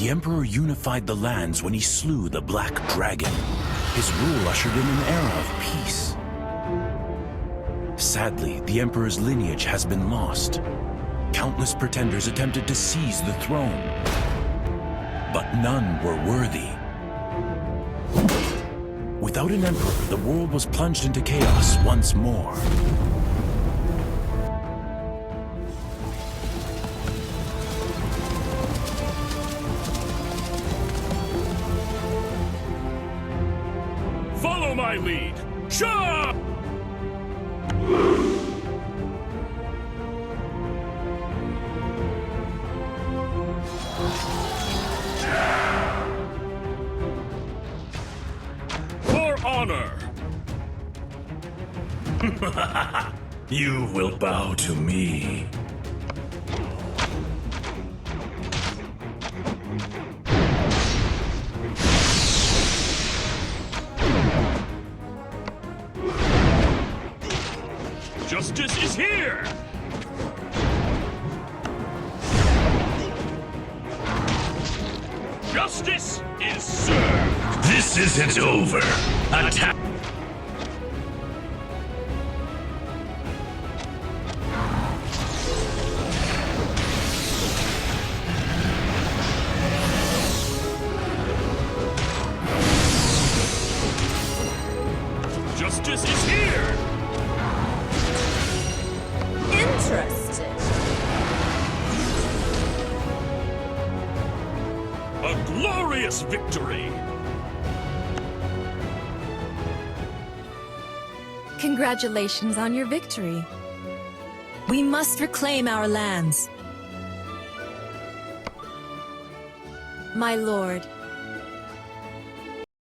The Emperor unified the lands when he slew the Black Dragon. His rule ushered in an era of peace. Sadly, the Emperor's lineage has been lost. Countless pretenders attempted to seize the throne, but none were worthy. Without an emperor, the world was plunged into chaos once more. Follow my lead! Charge! For honor! You will bow to me. Justice is here! Justice is served! This isn't over. Attack! Justice is here! Interesting. A glorious victory! Congratulations on your victory. We must reclaim our lands. My lord,